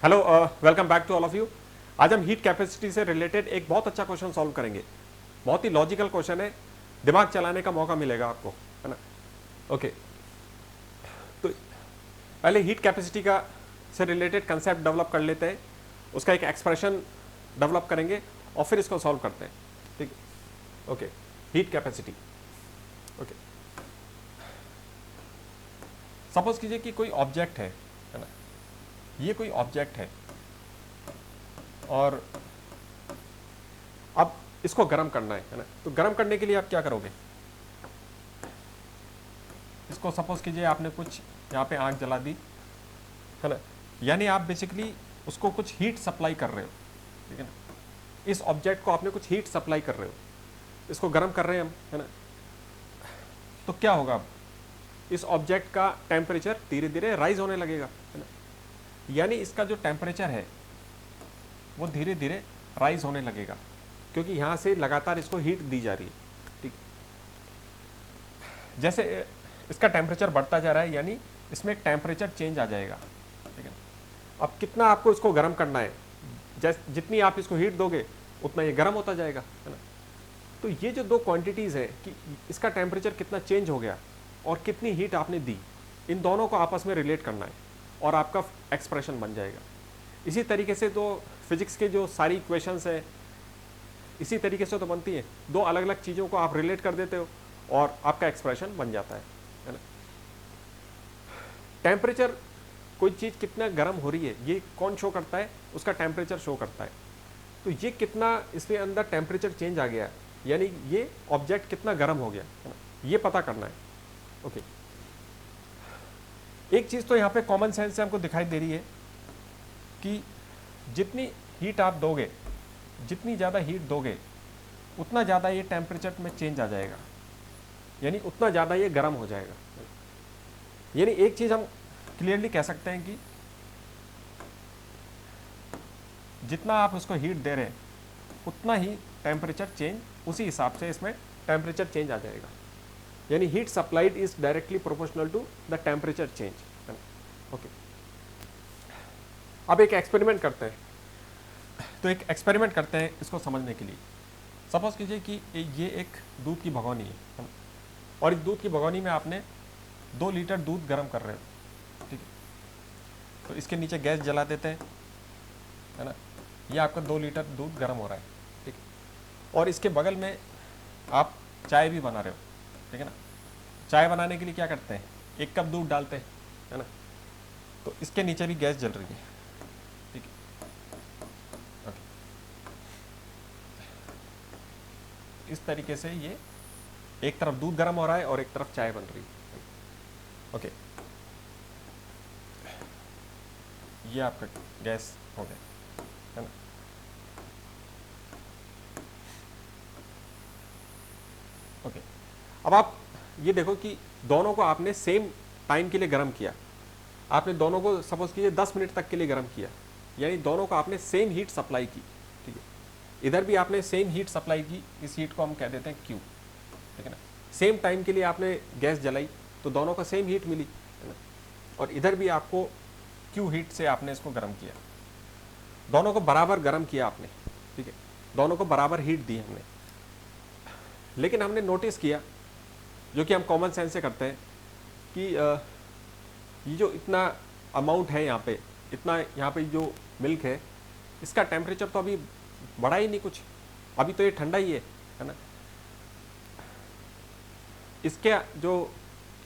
Hello, welcome back to all of you. आज हम heat capacity से रिलेटेड एक बहुत अच्छा क्वेश्चन सॉल्व करेंगे। बहुत ही लॉजिकल क्वेश्चन है, दिमाग चलाने का मौका मिलेगा आपको, है ना। ओके, तो पहले हीट कैपेसिटी का से रिलेटेड कंसेप्ट डेवलप कर लेते हैं, उसका एक एक्सप्रेशन डेवलप करेंगे और फिर इसको सॉल्व करते हैं। ठीक, okay. Heat capacity, okay. Suppose कीजिए कि कोई ऑब्जेक्ट है ना, ये कोई ऑब्जेक्ट है और अब इसको गर्म करना है ना। तो गर्म करने के लिए आप क्या करोगे? इसको सपोज कीजिए आपने कुछ यहाँ पे आग जला दी, है ना। यानी आप बेसिकली उसको कुछ हीट सप्लाई कर रहे हो, ठीक है ना। इस ऑब्जेक्ट को आपने कुछ हीट सप्लाई कर रहे हो, इसको गर्म कर रहे हैं हम, है ना। तो क्या होगा? अब इस ऑब्जेक्ट का टेम्परेचर धीरे धीरे राइज होने लगेगा, है ना। यानी इसका जो टेम्परेचर है वो धीरे धीरे राइज होने लगेगा, क्योंकि यहाँ से लगातार इसको हीट दी जा रही है। ठीक, जैसे इसका टेम्परेचर बढ़ता जा रहा है, यानी इसमें एक टेम्परेचर चेंज आ जाएगा, ठीक है। अब कितना आपको इसको गर्म करना है, जितनी आप इसको हीट दोगे उतना ये गर्म होता जाएगा, है ना। तो ये जो दो क्वांटिटीज़ है कि इसका टेम्परेचर कितना चेंज हो गया और कितनी हीट आपने दी, इन दोनों को आपस में रिलेट करना है और आपका एक्सप्रेशन बन जाएगा। इसी तरीके से तो फिजिक्स के जो सारी इक्वेशंस है इसी तरीके से तो बनती है। दो अलग अलग चीज़ों को आप रिलेट कर देते हो और आपका एक्सप्रेशन बन जाता है ना। टेम्परेचर, कोई चीज़ कितना गर्म हो रही है ये कौन शो करता है? उसका टेम्परेचर शो करता है। तो ये कितना इसके अंदर टेम्परेचर चेंज आ गया है, यानी ये ऑब्जेक्ट कितना गर्म हो गया, है ना, ये पता करना है। ओके, एक चीज़ तो यहाँ पे कॉमन सेंस से हमको दिखाई दे रही है कि जितनी हीट आप दोगे, जितनी ज़्यादा हीट दोगे उतना ज़्यादा ये टेम्परेचर में चेंज आ जाएगा, यानी उतना ज़्यादा ये गर्म हो जाएगा। यानी एक चीज़ हम क्लियरली कह सकते हैं कि जितना आप उसको हीट दे रहे हैं उतना ही टेम्परेचर चेंज, उसी हिसाब से इसमें टेम्परेचर चेंज आ जाएगा। यानी heat supplied is directly proportional to the temperature change, है ना। ओके, अब एक एक्सपेरिमेंट करते हैं। तो एक एक्सपेरिमेंट करते हैं इसको समझने के लिए। सपोज कीजिए कि ये एक दूध की भगोनी है ना? और इस दूध की भगोनी में आपने 2 लीटर दूध गर्म कर रहे हो, ठीक है। तो इसके नीचे गैस जला देते हैं, है ना। ये आपका 2 लीटर दूध गर्म हो रहा है, ठीक है। और इसके बगल में आप चाय भी बना रहे हो, ठीक है ना। चाय बनाने के लिए क्या करते हैं? 1 कप दूध डालते हैं, है ना। तो इसके नीचे भी गैस जल रही है, ठीक है। ओके, इस तरीके से ये एक तरफ दूध गर्म हो रहा है और एक तरफ चाय बन रही है। ओके, ये आपका गैस हो गया, है ना। ओके, अब आप ये देखो कि दोनों को आपने सेम टाइम के लिए गर्म किया। आपने दोनों को सपोज कीजिए 10 मिनट तक के लिए गर्म किया, यानी दोनों को आपने सेम हीट सप्लाई की, ठीक है। इधर भी आपने सेम हीट सप्लाई की, इस हीट को हम कह देते हैं क्यू, ठीक है ना। सेम टाइम के लिए आपने गैस जलाई तो दोनों को सेम हीट मिली, है ना। और इधर भी आपको क्यू हीट से आपने इसको गर्म किया, दोनों को बराबर गर्म किया आपने, ठीक है। दोनों को बराबर हीट दी हमने। लेकिन हमने नोटिस किया, जो कि हम कॉमन सेंस से करते हैं, कि ये जो इतना अमाउंट है यहाँ पे, इतना यहाँ पे जो मिल्क है, इसका टेम्परेचर तो अभी बढ़ा ही नहीं कुछ, अभी तो ये ठंडा ही है ना। इसके जो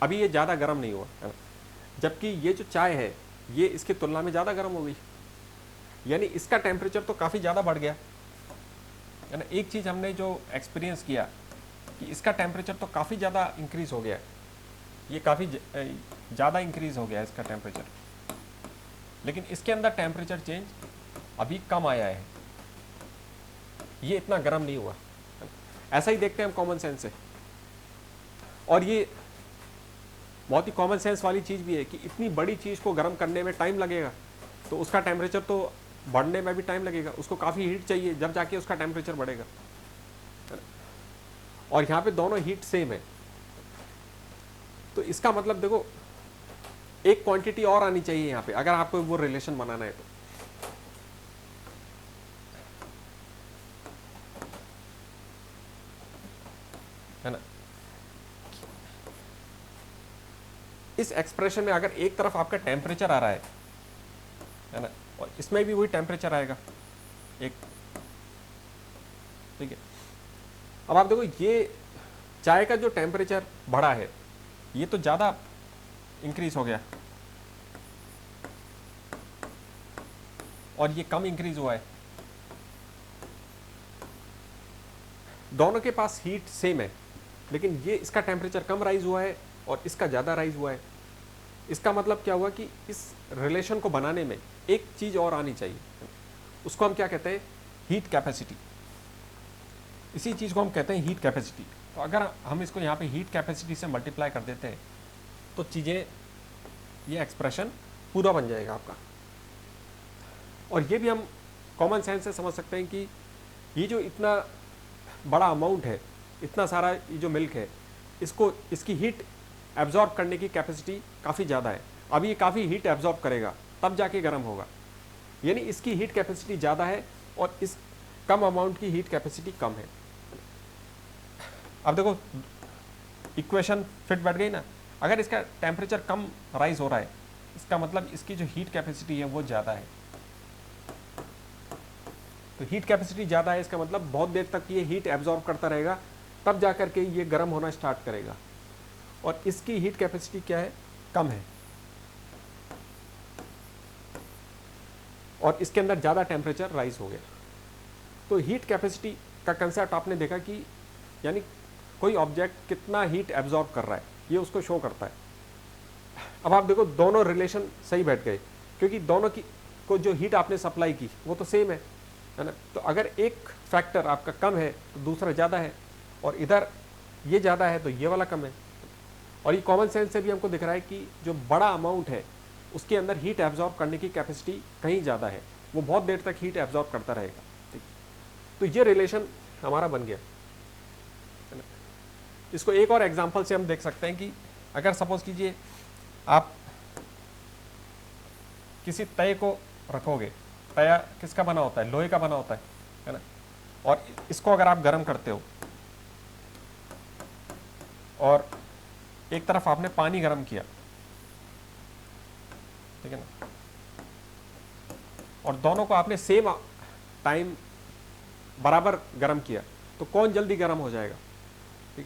अभी ये ज़्यादा गर्म नहीं हुआ, है ना। जबकि ये जो चाय है ये इसकी तुलना में ज़्यादा गर्म हो गई, यानी इसका टेम्परेचर तो काफ़ी ज़्यादा बढ़ गया, है ना। एक चीज़ हमने जो एक्सपीरियंस किया कि इसका टेम्परेचर तो काफ़ी ज़्यादा इंक्रीज हो गया, ये काफ़ी ज़्यादा इंक्रीज हो गया इसका टेम्परेचर, लेकिन इसके अंदर टेम्परेचर चेंज अभी कम आया है, ये इतना गर्म नहीं हुआ। ऐसा ही देखते हैं हम कॉमन सेंस से। और ये बहुत ही कॉमन सेंस वाली चीज़ भी है कि इतनी बड़ी चीज़ को गर्म करने में टाइम लगेगा, तो उसका टेम्परेचर तो बढ़ने में भी टाइम लगेगा, उसको काफ़ी हीट चाहिए जब जाके उसका टेम्परेचर बढ़ेगा। और यहाँ पे दोनों हीट सेम है, तो इसका मतलब देखो एक क्वांटिटी और आनी चाहिए यहाँ पे, अगर आपको वो रिलेशन बनाना है तो। है ना। इस एक्सप्रेशन में अगर एक तरफ आपका टेम्परेचर आ रहा है ना, और इसमें भी वही टेम्परेचर आएगा एक, ठीक है। अब आप देखो ये चाय का जो टेम्परेचर बढ़ा है ये तो ज़्यादा इंक्रीज हो गया और ये कम इंक्रीज हुआ है। दोनों के पास हीट सेम है, लेकिन ये इसका टेम्परेचर कम राइज हुआ है और इसका ज़्यादा राइज हुआ है। इसका मतलब क्या हुआ कि इस रिलेशन को बनाने में एक चीज़ और आनी चाहिए, उसको हम क्या कहते हैं, हीट कैपेसिटी। इसी चीज़ को हम कहते हैं हीट कैपेसिटी। तो अगर हम इसको यहाँ पे हीट कैपेसिटी से मल्टीप्लाई कर देते हैं तो चीज़ें, ये एक्सप्रेशन पूरा बन जाएगा आपका। और ये भी हम कॉमन सेंस से समझ सकते हैं कि ये जो इतना बड़ा अमाउंट है, इतना सारा ये जो मिल्क है, इसकी हीट एब्जॉर्ब करने की कैपेसिटी काफ़ी ज़्यादा है। अब ये काफ़ी हीट एब्जॉर्ब करेगा तब जाके गर्म होगा, यानी इसकी हीट कैपेसिटी ज़्यादा है और इस कम अमाउंट की हीट कैपेसिटी कम है। अब देखो इक्वेशन फिट बैठ गई ना। अगर इसका टेम्परेचर कम राइज हो रहा है, इसका मतलब इसकी जो हीट कैपेसिटी है वो ज़्यादा है। तो हीट कैपेसिटी ज़्यादा है, इसका मतलब बहुत देर तक ये हीट एब्जॉर्ब करता रहेगा, तब जा कर के ये गर्म होना स्टार्ट करेगा। और इसकी हीट कैपेसिटी क्या है, कम है, और इसके अंदर ज़्यादा टेम्परेचर राइज हो गया। तो हीट कैपेसिटी का कंसेप्ट आपने देखा कि यानी कोई ऑब्जेक्ट कितना हीट एब्जॉर्ब कर रहा है, ये उसको शो करता है। अब आप देखो दोनों रिलेशन सही बैठ गए, क्योंकि दोनों की को जो हीट आपने सप्लाई की वो तो सेम है ना। तो अगर एक फैक्टर आपका कम है तो दूसरा ज़्यादा है, और इधर ये ज़्यादा है तो ये वाला कम है। और ये कॉमन सेंस से भी हमको दिख रहा है कि जो बड़ा अमाउंट है उसके अंदर हीट एब्जॉर्ब करने की कैपेसिटी कहीं ज़्यादा है, वो बहुत देर तक हीट एब्जॉर्ब करता रहेगा। ठीक, तो ये रिलेशन हमारा बन गया। इसको एक और एग्जांपल से हम देख सकते हैं कि अगर सपोज कीजिए आप किसी तय को रखोगे, तया किसका बना होता है, लोहे का बना होता है ना। और इसको अगर आप गर्म करते हो और एक तरफ आपने पानी गर्म किया, ठीक है ना, और दोनों को आपने सेम टाइम बराबर गर्म किया, तो कौन जल्दी गर्म हो जाएगा। ठीक,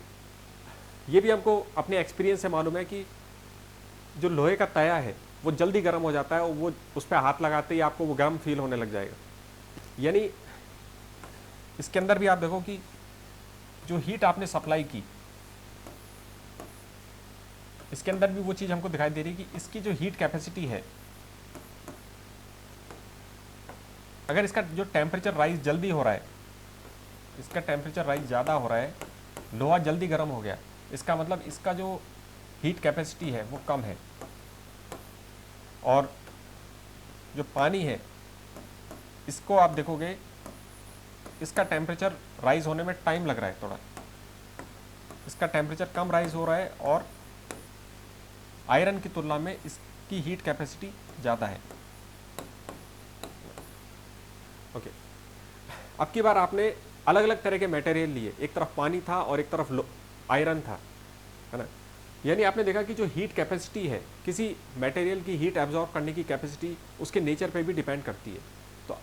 ये भी हमको अपने एक्सपीरियंस से मालूम है कि जो लोहे का तया है वो जल्दी गर्म हो जाता है, और वो उस पर हाथ लगाते ही आपको वो गर्म फील होने लग जाएगा। यानी इसके अंदर भी आप देखो कि जो हीट आपने सप्लाई की, इसके अंदर भी वो चीज़ हमको दिखाई दे रही है कि इसकी जो हीट कैपेसिटी है, अगर इसका जो टेम्परेचर राइज जल्दी हो रहा है, इसका टेम्परेचर राइज ज़्यादा हो रहा है, लोहा जल्दी गर्म हो गया, इसका मतलब इसका जो हीट कैपेसिटी है वो कम है। और जो पानी है इसको आप देखोगे इसका टेम्परेचर राइज होने में टाइम लग रहा है थोड़ा, इसका टेम्परेचर कम राइज हो रहा है और आयरन की तुलना में इसकी हीट कैपेसिटी ज़्यादा है। ओके, अब की बार आपने अलग अलग तरह के मटेरियल लिए, एक तरफ पानी था और एक तरफ आयरन था, है ना। यानी आपने देखा कि जो हीट कैपेसिटी है, किसी मटेरियल की हीट एब्जॉर्ब करने की कैपेसिटी उसके नेचर पे भी डिपेंड करती है। तो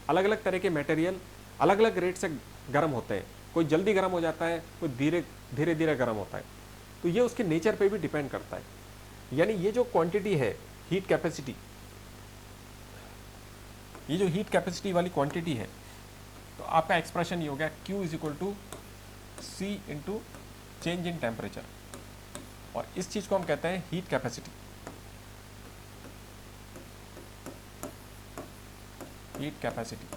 अलग अलग तरह के मटेरियल अलग अलग रेट से गर्म होते हैं, कोई जल्दी गर्म हो जाता है, कोई धीरे धीरे गर्म होता है। तो ये उसके नेचर पे भी डिपेंड करता है। यानी ये जो क्वांटिटी है हीट कैपेसिटी, ये जो हीट कैपेसिटी वाली क्वांटिटी है, तो आपका एक्सप्रेशन ये हो गया Q is equal to C into change in temperature, और इस चीज को हम कहते हैं हीट कैपेसिटी। Heat capacity.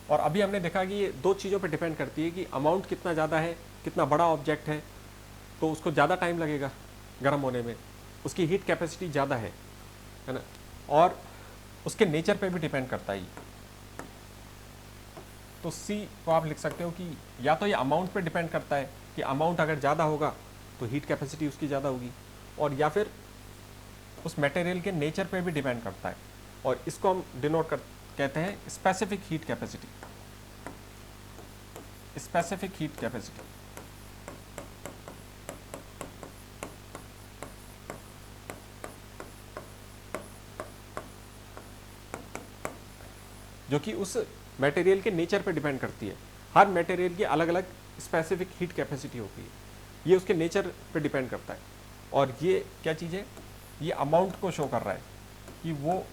और अभी हमने देखा कि ये दो चीज़ों पे डिपेंड करती है कि अमाउंट कितना ज़्यादा है, कितना बड़ा ऑब्जेक्ट है तो उसको ज़्यादा टाइम लगेगा गर्म होने में, उसकी हीट कैपेसिटी ज़्यादा है ना, और उसके नेचर पे भी डिपेंड करता है ये। तो C को आप लिख सकते हो कि या तो ये अमाउंट पे डिपेंड करता है कि अमाउंट अगर ज़्यादा होगा तो हीट कैपेसिटी उसकी ज़्यादा होगी, और या फिर उस मटेरियल के नेचर पे भी डिपेंड करता है, और इसको हम डिनोट कहते हैं specific heat capacity. Specific heat capacity. जो कि उस मटेरियल के नेचर पे डिपेंड करती है। हर मटेरियल की अलग अलग स्पेसिफिक हीट कैपेसिटी होती है, ये उसके नेचर पे डिपेंड करता है। और ये क्या चीज़ है, ये अमाउंट को शो कर रहा है कि वो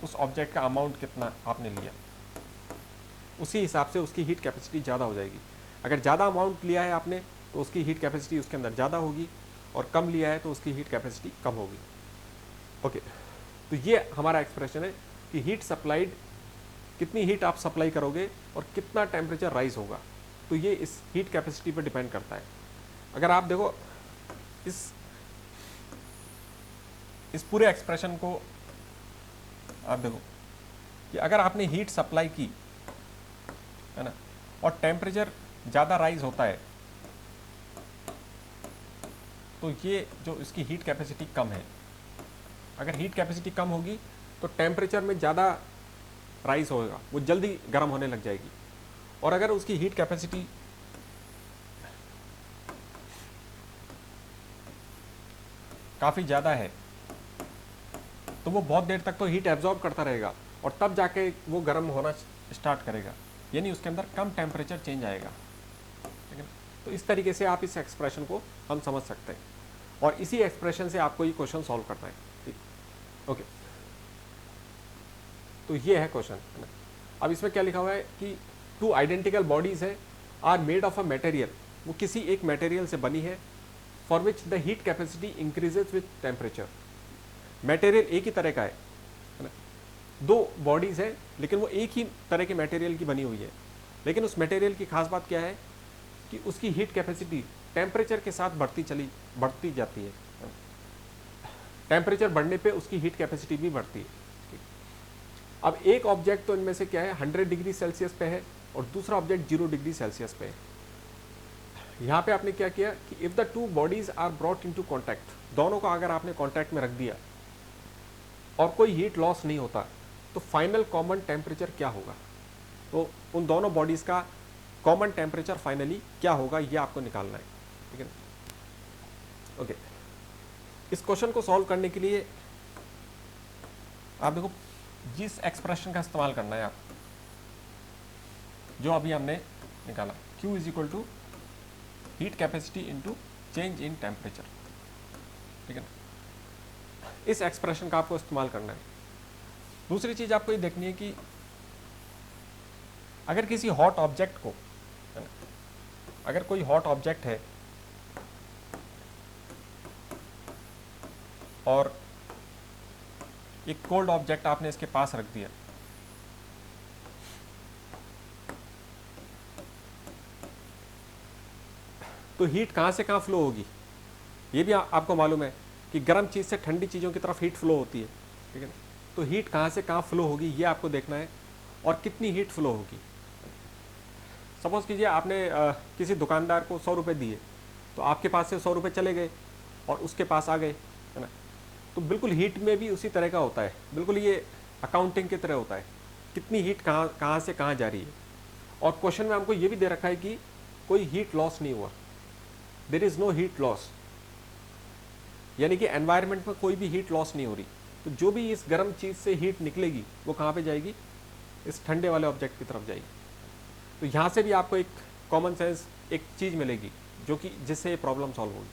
उस ऑब्जेक्ट का अमाउंट कितना आपने लिया, उसी हिसाब से उसकी हीट कैपेसिटी ज़्यादा हो जाएगी। अगर ज़्यादा अमाउंट लिया है आपने तो उसकी हीट कैपेसिटी उसके अंदर ज़्यादा होगी, और कम लिया है तो उसकी हीट कैपेसिटी कम होगी। ओके, तो ये हमारा एक्सप्रेशन है कि हीट सप्लाइड, कितनी हीट आप सप्लाई करोगे और कितना टेम्परेचर राइज होगा, तो ये इस हीट कैपेसिटी पर डिपेंड करता है। अगर आप देखो इस पूरे एक्सप्रेशन को आप देखो कि अगर आपने हीट सप्लाई की है ना, और टेम्परेचर ज़्यादा राइज होता है, तो ये जो इसकी हीट कैपेसिटी कम है। अगर हीट कैपेसिटी कम होगी तो टेम्परेचर में ज़्यादा राइज होगा, वो जल्दी गर्म होने लग जाएगी। और अगर उसकी हीट कैपेसिटी काफ़ी ज़्यादा है तो वो बहुत देर तक तो हीट एब्जॉर्ब करता रहेगा, और तब जाके वो गर्म होना स्टार्ट करेगा, यानी उसके अंदर कम टेम्परेचर चेंज आएगा। ठीक है, तो इस तरीके से आप इस एक्सप्रेशन को हम समझ सकते हैं, और इसी एक्सप्रेशन से आपको ये क्वेश्चन सॉल्व करना है। ठीक, ओके, तो ये है क्वेश्चन, है ना। अब इसमें क्या लिखा हुआ है कि टू आइडेंटिकल बॉडीज है are made of a material, वो किसी एक मटेरियल से बनी है, for which the heat capacity increases with temperature. Material एक ही तरह का है ना, दो बॉडीज है लेकिन वो एक ही तरह के मटेरियल की बनी हुई है, लेकिन उस मटेरियल की खास बात क्या है कि उसकी हीट कैपेसिटी टेम्परेचर के साथ बढ़ती जाती है। टेम्परेचर बढ़ने पे उसकी हीट कैपेसिटी भी बढ़ती है। अब एक ऑब्जेक्ट तो इनमें से क्या है 100 डिग्री सेल्सियस पे है, और दूसरा ऑब्जेक्ट 0 डिग्री सेल्सियस पे है। यहाँ पे आपने क्या किया कि if the two bodies are brought into contact, दोनों को अगर आपने कॉन्टैक्ट में रख दिया और कोई हीट लॉस नहीं होता, तो फाइनल कॉमन टेम्परेचर क्या होगा, तो उन दोनों बॉडीज का कॉमन टेम्परेचर फाइनली क्या होगा, ये आपको निकालना है। ठीक है, ओके। इस क्वेश्चन को सॉल्व करने के लिए आप देखो जिस एक्सप्रेशन का इस्तेमाल करना है आप, जो अभी हमने निकाला, Q is equal to heat capacity into change in temperature. ठीक है, इस एक्सप्रेशन का आपको इस्तेमाल करना है। दूसरी चीज आपको ये देखनी है कि अगर किसी हॉट ऑब्जेक्ट को, अगर कोई हॉट ऑब्जेक्ट है और एक कोल्ड ऑब्जेक्ट आपने इसके पास रख दिया, तो हीट कहां से कहां फ्लो होगी, ये भी आपको मालूम है कि गर्म चीज से ठंडी चीजों की तरफ हीट फ्लो होती है। ठीक है, तो हीट कहां से कहां फ्लो होगी ये आपको देखना है, और कितनी हीट फ्लो होगी। सपोज कीजिए आपने किसी दुकानदार को 100 रुपये दिए, तो आपके पास से 100 रुपये चले गए और उसके पास आ गए, है ना। तो बिल्कुल हीट में भी उसी तरह का होता है, बिल्कुल ये अकाउंटिंग की तरह होता है, कितनी हीट कहाँ से कहाँ जा रही है। और क्वेश्चन में हमको ये भी दे रखा है कि कोई हीट लॉस नहीं हुआ, there is no heat loss, यानी कि एनवायरनमेंट में कोई भी हीट लॉस नहीं हो रही। तो जो भी इस गर्म चीज़ से हीट निकलेगी वो कहाँ पे जाएगी, इस ठंडे वाले ऑब्जेक्ट की तरफ जाएगी। तो यहाँ से भी आपको एक कॉमन सेंस एक चीज़ मिलेगी जो कि जिससे ये प्रॉब्लम सॉल्व होगी,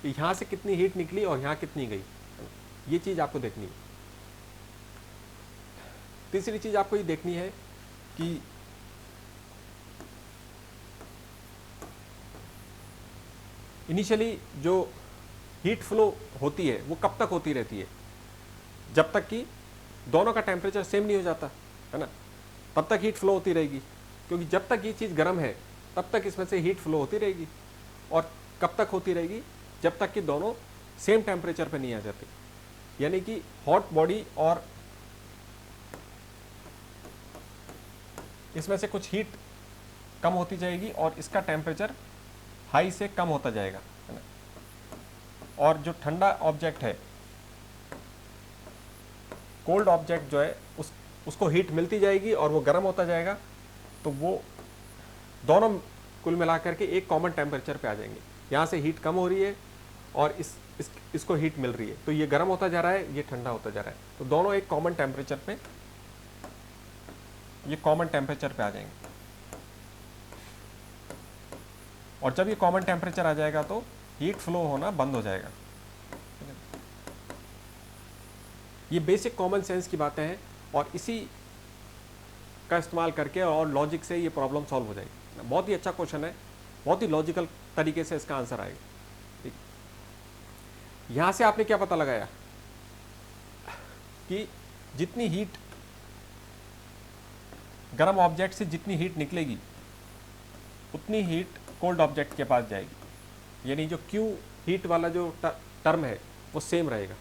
कि यहाँ से कितनी हीट निकली और यहाँ कितनी गई, ये चीज़ आपको देखनी है। तीसरी चीज़ आपको ये देखनी है कि इनिशियली जो हीट फ्लो होती है वो कब तक होती रहती है, जब तक कि दोनों का टेम्परेचर सेम नहीं हो जाता, है ना, तब तक हीट फ्लो होती रहेगी। क्योंकि जब तक ये चीज़ गर्म है तब तक इसमें से हीट फ्लो होती रहेगी, और कब तक होती रहेगी, जब तक कि दोनों सेम टेम्परेचर पे नहीं आ जाते। यानी कि हॉट बॉडी और इसमें से कुछ हीट कम होती जाएगी और इसका टेम्परेचर हाई से कम होता जाएगा, है ना। और जो ठंडा ऑब्जेक्ट है, कोल्ड ऑब्जेक्ट जो है उसको हीट मिलती जाएगी और वो गर्म होता जाएगा। तो वो दोनों कुल मिलाकर के एक कॉमन टेम्परेचर पे आ जाएंगे। यहाँ से हीट कम हो रही है और इसको हीट मिल रही है, तो ये गर्म होता जा रहा है, ये ठंडा होता जा रहा है, तो दोनों एक कॉमन टेम्परेचर पे, ये कॉमन टेम्परेचर पे आ जाएंगे। और जब ये कॉमन टेम्परेचर आ जाएगा तो हीट फ्लो होना बंद हो जाएगा। ये बेसिक कॉमन सेंस की बातें हैं और इसी का इस्तेमाल करके और लॉजिक से ये प्रॉब्लम सॉल्व हो जाएगी। बहुत ही अच्छा क्वेश्चन है, बहुत ही लॉजिकल तरीके से इसका आंसर आएगा। ठीक, यहां से आपने क्या पता लगाया कि जितनी हीट गर्म ऑब्जेक्ट से जितनी हीट निकलेगी उतनी हीट कोल्ड ऑब्जेक्ट के पास जाएगी, यानी जो क्यू हीट वाला जो टर्म है वो सेम रहेगा,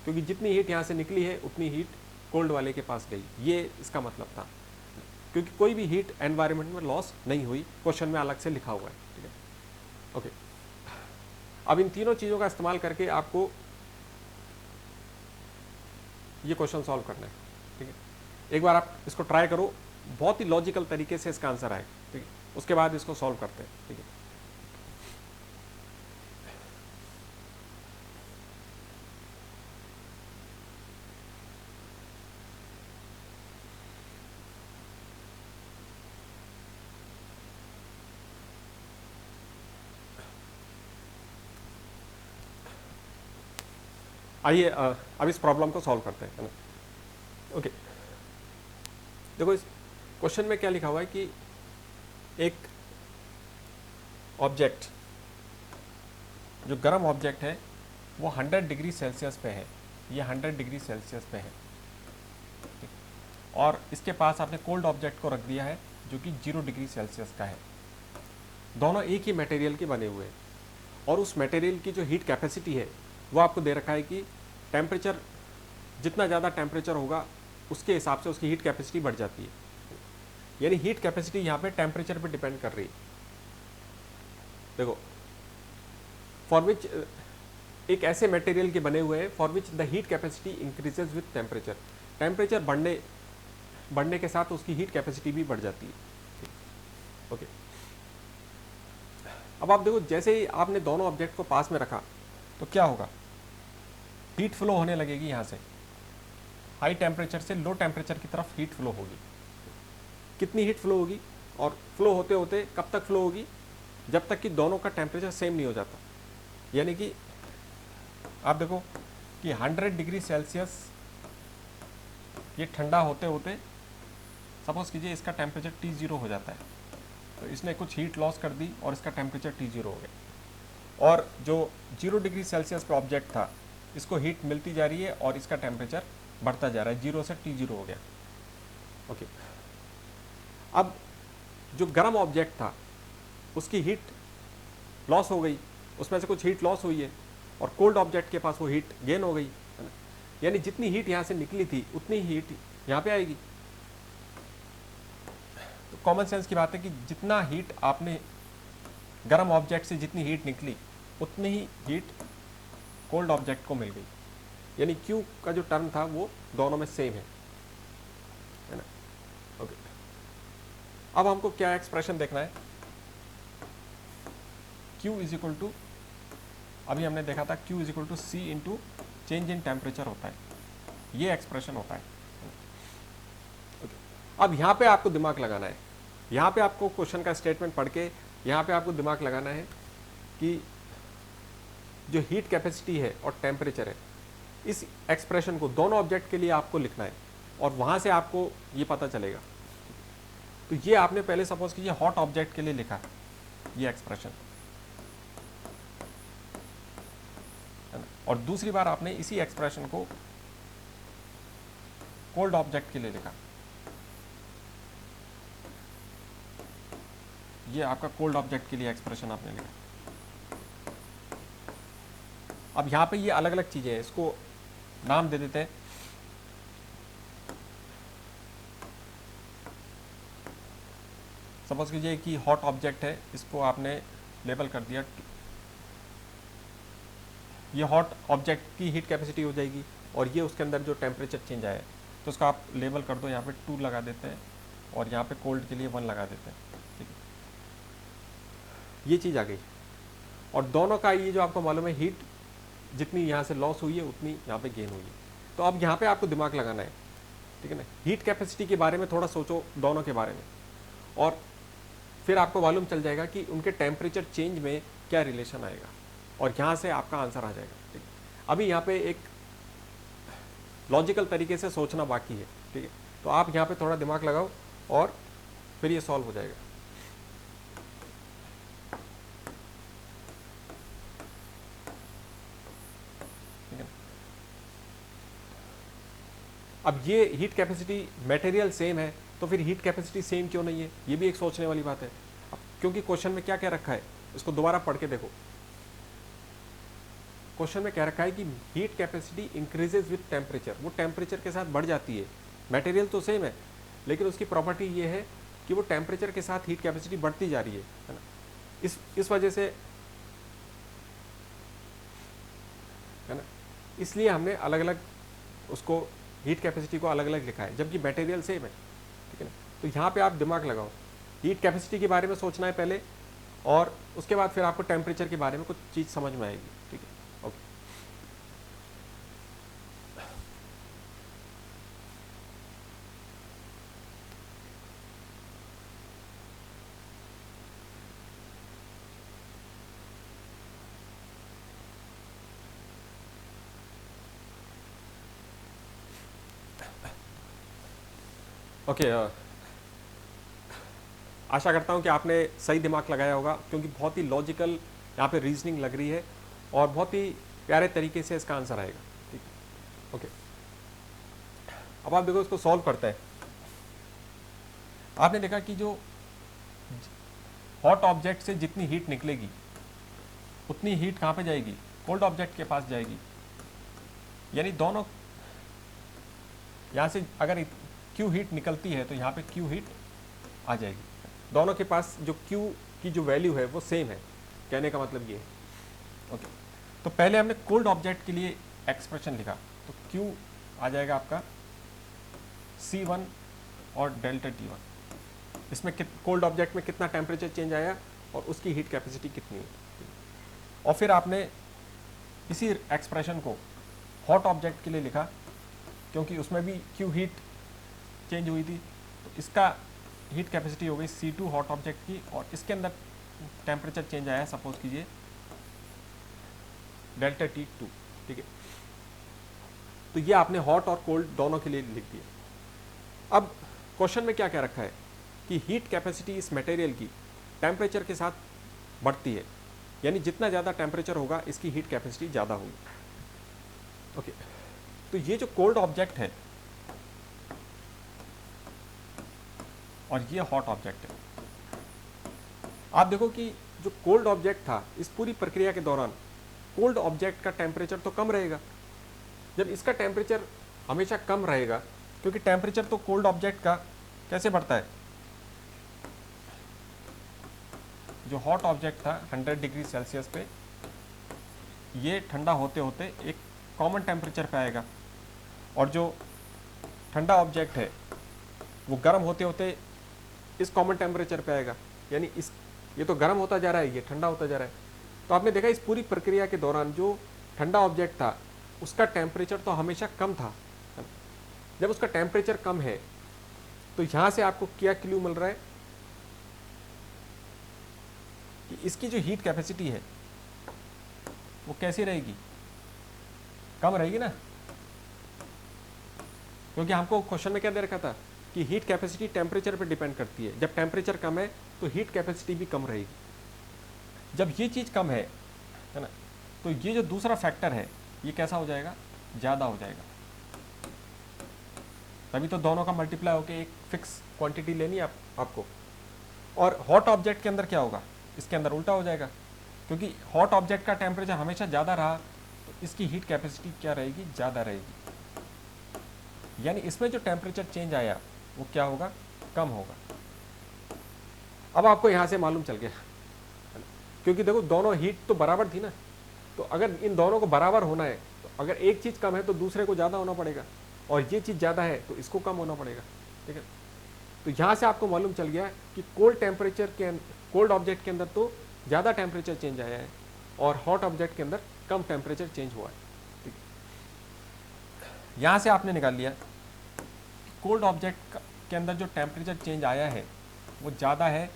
क्योंकि जितनी हीट यहाँ से निकली है उतनी हीट कोल्ड वाले के पास गई। ये इसका मतलब था, क्योंकि कोई भी हीट एनवायरनमेंट में लॉस नहीं हुई, क्वेश्चन में अलग से लिखा हुआ है। ठीक है, ओके। अब इन तीनों चीज़ों का इस्तेमाल करके आपको ये क्वेश्चन सॉल्व करना है। ठीक है, एक बार आप इसको ट्राई करो, बहुत ही लॉजिकल तरीके से इसका आंसर आएगा। ठीक है, उसके बाद इसको सॉल्व करते हैं। ठीक है, आइए अब इस प्रॉब्लम को सॉल्व करते हैं, है ना। ओके, देखो इस क्वेश्चन में क्या लिखा हुआ है कि एक ऑब्जेक्ट, जो गर्म ऑब्जेक्ट है वो 100 डिग्री सेल्सियस पे है, ये 100 डिग्री सेल्सियस पे है, और इसके पास आपने कोल्ड ऑब्जेक्ट को रख दिया है जो कि 0 डिग्री सेल्सियस का है। दोनों एक ही मटेरियल के बने हुए हैं और उस मटेरियल की जो हीट कैपेसिटी है वो आपको दे रखा है कि टेम्परेचर, जितना ज़्यादा टेम्परेचर होगा उसके हिसाब से उसकी हीट कैपेसिटी बढ़ जाती है, यानी हीट कैपेसिटी यहाँ पे टेम्परेचर पे डिपेंड कर रही है। देखो, फॉर विच एक ऐसे मटेरियल के बने हुए हैं for which the heat capacity increases with temperature, temperature बढ़ने के साथ उसकी हीट कैपेसिटी भी बढ़ जाती है। ओके, अब आप देखो, जैसे ही आपने दोनों ऑब्जेक्ट को पास में रखा तो क्या होगा, हीट फ्लो होने लगेगी। यहाँ से हाई टेम्परेचर से लो टेम्परेचर की तरफ हीट फ्लो होगी। कितनी हीट फ्लो होगी, और फ्लो होते होते कब तक फ्लो होगी, जब तक कि दोनों का टेम्परेचर सेम नहीं हो जाता। यानी कि आप देखो कि 100 डिग्री सेल्सियस ये ठंडा होते होते, सपोज कीजिए इसका टेम्परेचर T0 हो जाता है, तो इसने कुछ हीट लॉस कर दी और इसका टेम्परेचर T0 हो गया, और जो 0 डिग्री सेल्सियस पे ऑब्जेक्ट था इसको हीट मिलती जा रही है और इसका टेम्परेचर बढ़ता जा रहा है, 0 से T0 हो गया। ओके, अब जो गर्म ऑब्जेक्ट था उसकी हीट लॉस हो गई, उसमें से कुछ हीट लॉस हुई है, और कोल्ड ऑब्जेक्ट के पास वो हीट गेन हो गई, है ना। यानी जितनी हीट यहाँ से निकली थी उतनी हीट यहाँ पे आएगी। तो कॉमन सेंस की बात है कि जितना हीट आपने गर्म ऑब्जेक्ट से जितनी हीट निकली उतनी ही हीट कोल्ड ऑब्जेक्ट को मिल गई, यानी Q का जो टर्म था वो दोनों में सेम है ना। ओके, अब हमको क्या एक्सप्रेशन देखना है, Q इज इक्वल टू, अभी हमने देखा था Q is equal to C into change in temperature होता है, ये एक्सप्रेशन होता है। ओके, अब यहाँ पे आपको दिमाग लगाना है, यहाँ पे आपको क्वेश्चन का स्टेटमेंट पढ़ के यहाँ पे आपको दिमाग लगाना है कि जो हीट कैपेसिटी है और टेम्परेचर है, इस एक्सप्रेशन को दोनों ऑब्जेक्ट के लिए आपको लिखना है और वहाँ से आपको ये पता चलेगा। तो ये आपने पहले सपोज कीजिए हॉट ऑब्जेक्ट के लिए लिखा ये एक्सप्रेशन, है ना, और दूसरी बार आपने इसी एक्सप्रेशन को कोल्ड ऑब्जेक्ट के लिए लिखा, ये आपका कोल्ड ऑब्जेक्ट के लिए एक्सप्रेशन आपने लिखा। अब यहाँ पे ये अलग अलग चीज़ें हैं, इसको नाम दे देते हैं। सपोज कीजिए कि हॉट ऑब्जेक्ट है, इसको आपने लेबल कर दिया, ये हॉट ऑब्जेक्ट की हीट कैपेसिटी हो जाएगी, और ये उसके अंदर जो टेम्परेचर चेंज आया है तो उसका आप लेबल कर दो, यहाँ पे 2 लगा देते हैं और यहाँ पे कोल्ड के लिए 1 लगा देते हैं। ठीक है, ये चीज़ आ गई, और दोनों का ये जो आपको मालूम है हीट जितनी यहाँ से लॉस हुई है उतनी यहाँ पे गेन हुई है। तो अब यहाँ पे आपको दिमाग लगाना है, ठीक है ना। हीट कैपेसिटी के बारे में थोड़ा सोचो, दोनों के बारे में, और फिर आपको मालूम चल जाएगा कि उनके टेम्परेचर चेंज में क्या रिलेशन आएगा, और यहाँ से आपका आंसर आ जाएगा। ठीक है, अभी यहाँ पे एक लॉजिकल तरीके से सोचना बाकी है, ठीक है। तो आप यहाँ पे थोड़ा दिमाग लगाओ और फिर ये सॉल्व हो जाएगा। अब ये हीट कैपेसिटी मटेरियल सेम है, तो फिर हीट कैपेसिटी सेम क्यों नहीं है, ये भी एक सोचने वाली बात है। अब क्योंकि क्वेश्चन में क्या क्या रखा है, इसको दोबारा पढ़ के देखो। क्वेश्चन में क्या रखा है कि heat capacity increases with temperature, वो टेम्परेचर के साथ बढ़ जाती है। मटेरियल तो सेम है, लेकिन उसकी प्रॉपर्टी ये है कि वो टेम्परेचर के साथ हीट कैपेसिटी बढ़ती जा रही है ना। इस वजह से, है ना, इसलिए हमने अलग अलग उसको हीट कैपेसिटी को अलग अलग लिखा है, जबकि मटेरियल सेम है, ठीक है ना। तो यहाँ पे आप दिमाग लगाओ, हीट कैपेसिटी के बारे में सोचना है पहले, और उसके बाद फिर आपको टेम्परेचर के बारे में कुछ चीज़ समझ में आएगी, ठीक है। ओके, ओके, आशा करता हूँ कि आपने सही दिमाग लगाया होगा, क्योंकि बहुत ही लॉजिकल यहाँ पे रीजनिंग लग रही है, और बहुत ही प्यारे तरीके से इसका आंसर आएगा, ठीक है। ओके, अब आप देखो इसको सॉल्व करते हैं। आपने देखा कि जो हॉट ऑब्जेक्ट से जितनी हीट निकलेगी उतनी हीट कहाँ पे जाएगी, कोल्ड ऑब्जेक्ट के पास जाएगी। यानी दोनों, यहाँ से अगर क्यू हीट निकलती है तो यहाँ पे क्यू हीट आ जाएगी। दोनों के पास जो क्यू की जो वैल्यू है वो सेम है, कहने का मतलब ये है। ओके, तो पहले हमने कोल्ड ऑब्जेक्ट के लिए एक्सप्रेशन लिखा, तो क्यू आ जाएगा आपका C1 और डेल्टा T1। इसमें कोल्ड ऑब्जेक्ट में कितना टेम्परेचर चेंज आया और उसकी हीट कैपेसिटी कितनी है। और फिर आपने इसी एक्सप्रेशन को हॉट ऑब्जेक्ट के लिए लिखा, क्योंकि उसमें भी क्यू हीट चेंज हुई थी, तो इसका हीट कैपेसिटी हो गई C2 हॉट ऑब्जेक्ट की, और इसके अंदर टेम्परेचर चेंज आया सपोज कीजिए डेल्टा T2, ठीक है। तो ये आपने हॉट और कोल्ड दोनों के लिए लिख दिया। अब क्वेश्चन में क्या क्या रखा है कि हीट कैपेसिटी इस मटेरियल की टेम्परेचर के साथ बढ़ती है, यानी जितना ज़्यादा टेम्परेचर होगा इसकी हीट कैपेसिटी ज़्यादा होगी। ओके, तो ये जो कोल्ड ऑब्जेक्ट है और ये हॉट ऑब्जेक्ट है, आप देखो कि जो कोल्ड ऑब्जेक्ट था इस पूरी प्रक्रिया के दौरान कोल्ड ऑब्जेक्ट का टेम्परेचर तो कम रहेगा। जब इसका टेम्परेचर हमेशा कम रहेगा, क्योंकि टेम्परेचर तो कोल्ड ऑब्जेक्ट का कैसे बढ़ता है, जो हॉट ऑब्जेक्ट था 100 डिग्री सेल्सियस पे, ये ठंडा होते होते एक कॉमन टेम्परेचर पे आएगा, और जो ठंडा ऑब्जेक्ट है वो गर्म होते होते इस कॉमन टेम्परेचर पे आएगा। यानी ये तो गर्म होता जा रहा है, ये ठंडा होता जा रहा है। तो आपने देखा इस पूरी प्रक्रिया के दौरान जो ठंडा ऑब्जेक्ट था उसका टेम्परेचर तो हमेशा कम था। जब उसका टेम्परेचर कम है तो यहाँ से आपको क्या क्लू मिल रहा है कि इसकी जो हीट कैपेसिटी है वो कैसी रहेगी, कम रहेगी ना, क्योंकि हमको क्वेश्चन में क्या दे रखा था कि हीट कैपेसिटी टेम्परेचर पर डिपेंड करती है। जब टेम्परेचर कम है तो हीट कैपेसिटी भी कम रहेगी। जब ये चीज़ कम है ना, तो ये जो दूसरा फैक्टर है ये कैसा हो जाएगा, ज़्यादा हो जाएगा। तभी तो दोनों का मल्टीप्लाई होकर एक फिक्स क्वांटिटी लेनी है आपको। और हॉट ऑब्जेक्ट के अंदर क्या होगा, इसके अंदर उल्टा हो जाएगा, क्योंकि हॉट ऑब्जेक्ट का टेम्परेचर हमेशा ज़्यादा रहा तो इसकी हीट कैपेसिटी क्या रहेगी, ज़्यादा रहेगी। यानी इसमें जो टेम्परेचर चेंज आया वो क्या होगा, कम होगा। अब आपको यहाँ से मालूम चल गया, क्योंकि देखो दोनों हीट तो बराबर थी ना, तो अगर इन दोनों को बराबर होना है तो अगर एक चीज़ कम है तो दूसरे को ज़्यादा होना पड़ेगा, और ये चीज़ ज़्यादा है तो इसको कम होना पड़ेगा, ठीक है। तो यहाँ से आपको मालूम चल गया कि कोल्ड ऑब्जेक्ट के अंदर तो ज़्यादा टेम्परेचर चेंज आया है और हॉट ऑब्जेक्ट के अंदर कम टेम्परेचर चेंज हुआ है। ठीक है, यहाँ से आपने निकाल लिया कि कोल्ड ऑब्जेक्ट के अंदर जो टेम्परेचर चेंज आया है वो ज़्यादा है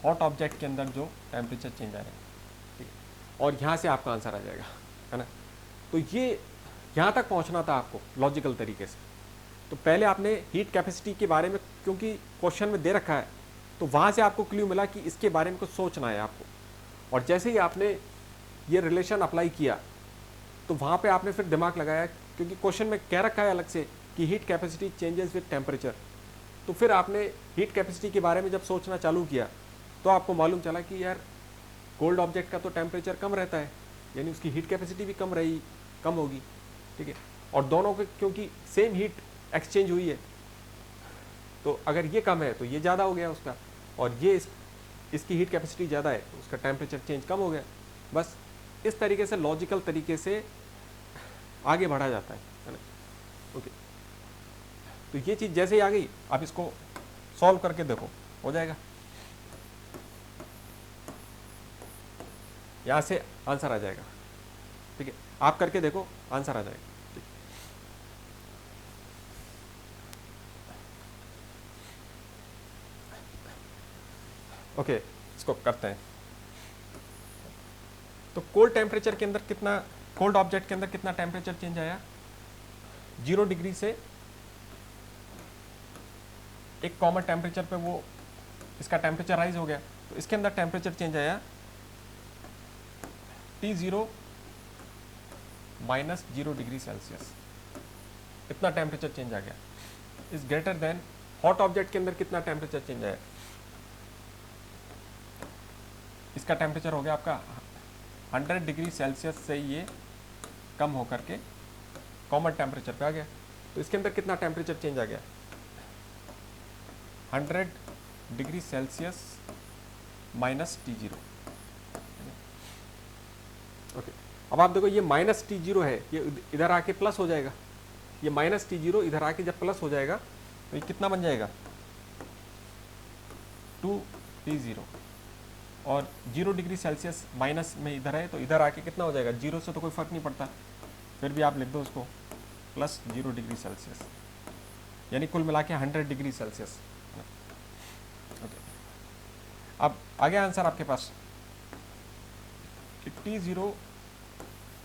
हॉट ऑब्जेक्ट के अंदर जो टेम्परेचर चेंज आया है। ठीक है, और यहाँ से आपका आंसर आ जाएगा, है ना। तो ये यहाँ तक पहुँचना था आपको लॉजिकल तरीके से। तो पहले आपने हीट कैपेसिटी के बारे में, क्योंकि क्वेश्चन में दे रखा है, तो वहाँ से आपको क्ल्यू मिला कि इसके बारे में कुछ सोचना है आपको। और जैसे ही आपने ये रिलेशन अप्लाई किया तो वहाँ पे आपने फिर दिमाग लगाया, क्योंकि क्वेश्चन में कह रखा है अलग से कि heat capacity changes with temperature. तो फिर आपने हीट कैपेसिटी के बारे में जब सोचना चालू किया तो आपको मालूम चला कि यार कोल्ड ऑब्जेक्ट का तो टेम्परेचर कम रहता है, यानी उसकी हीट कैपेसिटी भी कम होगी। ठीक है, और दोनों के क्योंकि सेम हीट एक्सचेंज हुई है, तो अगर ये कम है तो ये ज़्यादा हो गया उसका, और ये इसकी हीट कैपेसिटी ज़्यादा है तो उसका टेम्परेचर चेंज कम हो गया। बस इस तरीके से लॉजिकल तरीके से आगे बढ़ा जाता है ना। ओके, तो ये चीज़ जैसे ही आ गई, आप इसको सॉल्व करके देखो, हो जाएगा। यहाँ से आंसर आ जाएगा। ठीक है, आप करके देखो, आंसर आ जाएगा। ओके, इसको करते हैं। तो कोल्ड टेम्परेचर के अंदर कितना, कोल्ड ऑब्जेक्ट के अंदर कितना टेम्परेचर चेंज आया? 0 डिग्री से एक कॉमन टेम्परेचर पे वो इसका टेम्परेचर राइज हो गया, तो इसके अंदर टेम्परेचर चेंज आया T0 माइनस 0 डिग्री सेल्सियस। इतना टेम्परेचर चेंज आ गया। Is greater than hot object के अंदर कितना टेम्परेचर चेंज आया? इसका टेम्परेचर हो गया आपका 100 डिग्री सेल्सियस से ये कम होकर के कॉमन टेम्परेचर पे आ गया। तो इसके अंदर कितना टेम्परेचर चेंज आ गया? 100 degree Celsius minus T0। Okay, अब आप देखो ये माइनस T0 है, ये इधर आके प्लस हो जाएगा। ये माइनस T0 इधर आके जब प्लस हो जाएगा तो ये कितना बन जाएगा? 2T0। और 0 डिग्री सेल्सियस माइनस में इधर है तो इधर आके कितना हो जाएगा? 0 से तो कोई फर्क नहीं पड़ता, फिर भी आप लिख दो उसको प्लस 0 डिग्री सेल्सियस, यानी कुल मिला के 100 डिग्री सेल्सियस। ओके, अब आगे आंसर आपके पास कि T0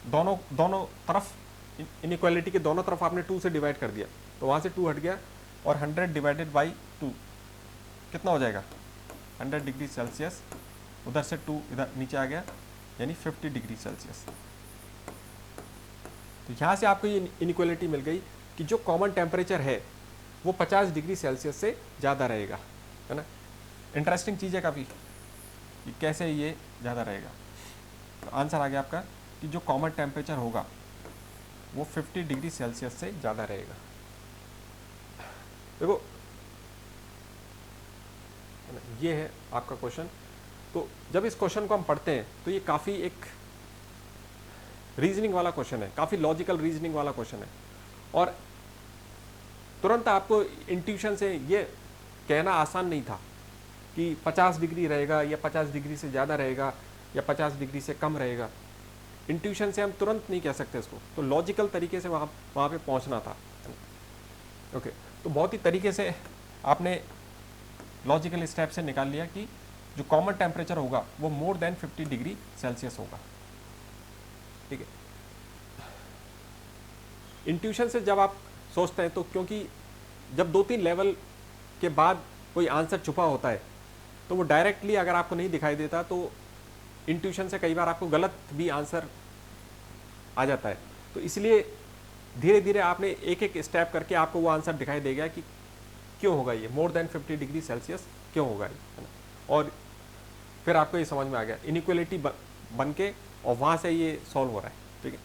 दोनों तरफ, इनइक्वालिटी के दोनों तरफ आपने 2 से डिवाइड कर दिया, तो वहाँ से 2 हट गया और 100 डिवाइडेड बाई 2 कितना हो जाएगा? 100 डिग्री सेल्सियस, उधर से 2 इधर नीचे आ गया, यानी 50 डिग्री सेल्सियस। तो यहाँ से आपको ये इनइक्वालिटी मिल गई कि जो कॉमन टेम्परेचर है वो 50 डिग्री सेल्सियस से ज़्यादा रहेगा, है ना। इंटरेस्टिंग चीज़ है काफ़ी कि कैसे ये ज़्यादा रहेगा। तो आंसर आ गया आपका कि जो कॉमन टेम्परेचर होगा वो 50 डिग्री सेल्सियस से ज़्यादा रहेगा। देखो ये है आपका क्वेश्चन। तो जब इस क्वेश्चन को हम पढ़ते हैं तो ये काफ़ी एक रीजनिंग वाला क्वेश्चन है, काफ़ी लॉजिकल रीजनिंग वाला क्वेश्चन है, और तुरंत आपको इंट्यूशन से ये कहना आसान नहीं था कि 50 डिग्री रहेगा या 50 डिग्री से ज़्यादा रहेगा या 50 डिग्री से कम रहेगा। इंट्यूशन से हम तुरंत नहीं कह सकते इसको, तो लॉजिकल तरीके से वहाँ पे पहुँचना था। ओके, तो बहुत ही तरीके से आपने लॉजिकल स्टेप से निकाल लिया कि जो कॉमन टेम्परेचर होगा वो मोर देन 50 डिग्री सेल्सियस होगा। ठीक है, इंट्यूशन से जब आप सोचते हैं तो, क्योंकि जब 2-3 लेवल के बाद कोई आंसर छुपा होता है तो वो डायरेक्टली अगर आपको नहीं दिखाई देता तो इंट्यूशन से कई बार आपको गलत भी आंसर आ जाता है। तो इसलिए धीरे धीरे आपने एक एक स्टेप करके आपको वो आंसर दिखाई देगा कि क्यों होगा ये मोर देन 50 डिग्री सेल्सियस क्यों होगा ये, है ना। और फिर आपको ये समझ में आ गया इनइक्वालिटी बन के, और वहाँ से ये सॉल्व हो रहा है। ठीक है।